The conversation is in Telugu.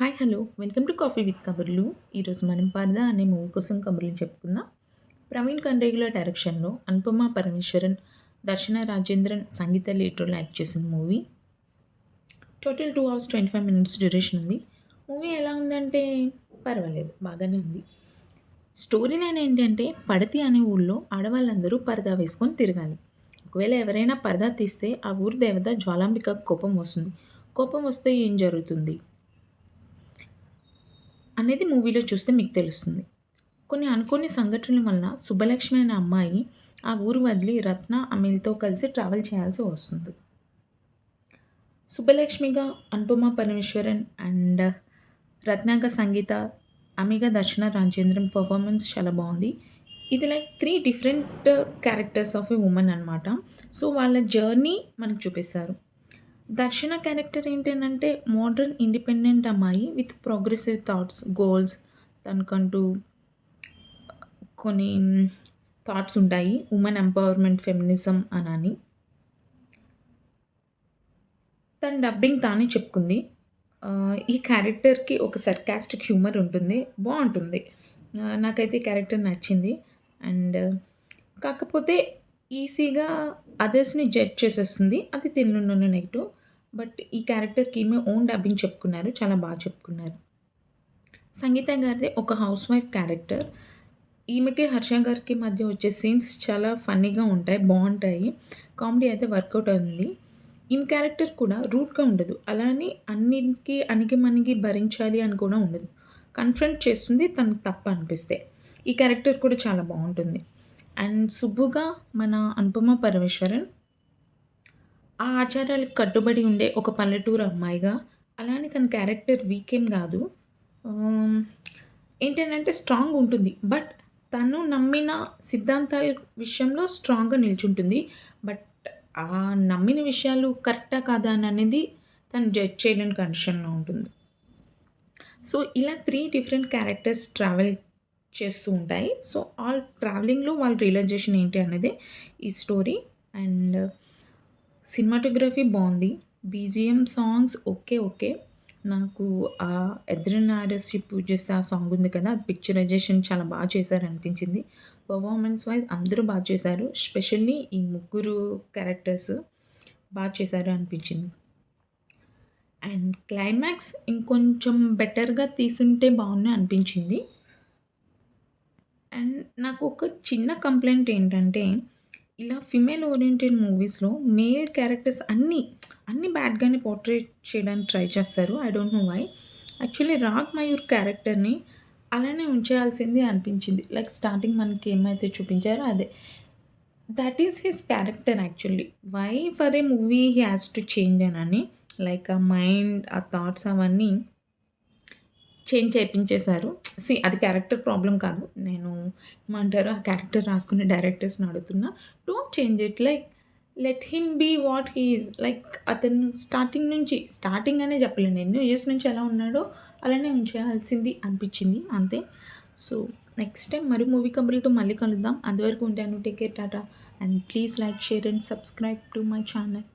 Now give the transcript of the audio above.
Hi hello welcome to coffee with కబుర్లు. ఈరోజు మనం 'పరదా' అనే మూవీ కోసం కబుర్లు చెప్పుకుందాం. ప్రవీణ్ కండ్రేగుల డైరెక్షన్‌లో అనుపమ పరమేశ్వరన్, దర్శన రాజేంద్రన్, సంగీత లీడ్‌రోల్ యాక్ట్ చేసిన movie. Total 2 hours 25 minutes duration ఉంది. మూవీ ఎలా ఉందంటే పర్వాలేదు బాగానే ఉంది. స్టోరీ లైన్ ఏంటంటే పడతి అనే ఊళ్ళో ఆడవాళ్ళందరూ పరదా వేసుకొని తిరగాలి. ఒకవేళ ఎవరైనా పరదా తీస్తే ఆ ఊరి దేవత జ్వాలాంబికకు కోపం వస్తుంది. కోపం వస్తే ఏం జరుగుతుంది అనేది మూవీలో చూస్తే మీకు తెలుస్తుంది. కొన్ని అనుకోని సంఘటనల వలన సుబ్బలక్ష్మి అనే అమ్మాయి ఆ ఊరు వదిలి రత్న, అమిల్‌తో కలిసి ట్రావెల్ చేయాల్సి వస్తుంది. సుబ్బలక్ష్మిగా అనుపమ పరమేశ్వరన్ అండ్ రత్నగా సంగీత, అమిగా దర్శన రాజేంద్రన్ పర్ఫార్మెన్స్ చాలా బావుంది. ఇది like 3 different characters of a woman అనమాట. సో, వాళ్ళ జర్నీ మనకు చూపిస్తారు. దర్శన క్యారెక్టర్ ఏంటనంటే మోడర్న్ ఇండిపెండెంట్ అమ్మాయి విత్ ప్రోగ్రెసివ్ థాట్స్, గోల్స్. తనకంటూ కొన్ని థాట్స్ ఉంటాయి. వుమెన్ ఎంపవర్మెంట్, ఫెమినిజం అనని. తన డబ్బింగ్ తానే చెప్పుకుంది. ఈ క్యారెక్టర్‌కి ఒక సర్కాస్టిక్ హ్యూమర్ ఉంటుంది. బావుంటుంది. నాకైతే ఈ క్యారెక్టర్ నచ్చింది. అండ్ కాకపోతే ఈజీగా అదర్స్‌ని జడ్జ్ చేసేస్తుంది. అది దీనిలోని నెగెటివ్. బట్ ఈ క్యారెక్టర్‌కి ఈమె ఓన్ డబ్బింగ్ చెప్పుకున్నారు. చాలా చెప్పుకున్నారు. సంగీత గారిది ఒక హౌస్ వైఫ్ క్యారెక్టర్. ఈమెకి, హర్ష గారికి మధ్య వచ్చే సీన్స్ చాలా ఫన్నీగా ఉంటాయి. బావుంటాయి. కామెడీ అయితే వర్కౌట్ అవుతుంది. ఈమె క్యారెక్టర్ కూడా రూడ్‌గా ఉండదు. అలా అని అన్నిటికి అణిగిమణిగి భరించాలి అని కూడా ఉండదు. కన్ఫ్రంట్ చేస్తుంది తనకు తప్పు అనిపిస్తే. ఈ క్యారెక్టర్ కూడా చాలా బావుంటుంది. అండ్ సుబ్బుగా మన అనుపమ పరమేశ్వరన్ ఆ ఆచారాలకు కట్టుబడి ఉండే ఒక పల్లెటూరు అమ్మాయిగా, అలానే తన క్యారెక్టర్ వీక్ ఏం గాదు. ఆహ్, ఏంటనంటే స్ట్రాంగ్ ఉంటుంది. బట్ తను నమ్మిన సిద్ధాంతాల విషయంలో స్ట్రాంగ్‌గా నిల్చుంటుంది. బట్ ఆ నమ్మిన విషయాలు కరెక్టా కాదా అనేది తను జడ్జ్ చేయలేని కండిషన్‌లో ఉంటుంది. సో, ఇలా 3 డిఫరెంట్ క్యారెక్టర్స్ ట్రావెల్ చేస్తూ ఉంటాయి. సో, ఆల్ ట్రావెలింగ్‌లో వాళ్ళ రియలైజేషన్ ఏంటి అనేది ఈ స్టోరీ. అండ్ సినిమాటోగ్రఫీ బావుంది. BGM songs okay. ఓకే. నాకు 'ఎద్రిన్ ఆరెస్సి పూజిస్తా' ఆ సాంగ్ ఉంది కదా! అది పిక్చరైజేషన్ చాలా చేశారనిపించింది. పెర్ఫార్మన్స్ వైస్ అందరూ చేశారు. స్పెషల్లీ ఈ ముగ్గురు క్యారెక్టర్స్ చేశారు అనిపించింది. అండ్ క్లైమాక్స్ ఇంకొంచెం బెటర్‌గా తీసుంటే బావున్ను అనిపించింది. అండ్ నాకు ఒక చిన్న కంప్లెయింట్ ఏంటంటే, ఇలా ఫీమేల్ ఓరియెంటెడ్ మూవీస్‌లో మేల్ క్యారెక్టర్స్ అన్నీ బ్యాడ్‌గానే పోర్ట్రేట్ చేయడానికి ట్రై చేస్తారు. I don't know why. Actually 'Raag Mayur' క్యారెక్టర్‌ని అలానే ఉంచేయాల్సింది అనిపించింది. లైక్ స్టార్టింగ్ మనకి ఏమైతే చూపించారో అదే. That is his character actually. Why for a movie he has to change అనని. లైక్ ఆ మైండ్, ఆ థాట్స్ అవన్నీ చేంజ్ చేపించేశారు. అది క్యారెక్టర్ ప్రాబ్లమ్ కాదు. నేను ఏమంటారు ఆ క్యారెక్టర్ రాసుకునే డైరెక్టర్స్‌ని అడుగుతున్నా. Don't change it. Like let him be what he is. Like అతను స్టార్టింగ్ అనే చెప్పలేను. ఎన్నో ఇయర్స్ నుంచి ఎలా ఉన్నాడో అలానే ఉంచేయాల్సింది అనిపించింది అంతే. సో, నెక్స్ట్ టైమ్ మరి మూవీ కబుర్లతో మళ్ళీ కలుద్దాం. అంతవరకు ఉంటాను. Take care. Tata. And please like, share and subscribe to my channel.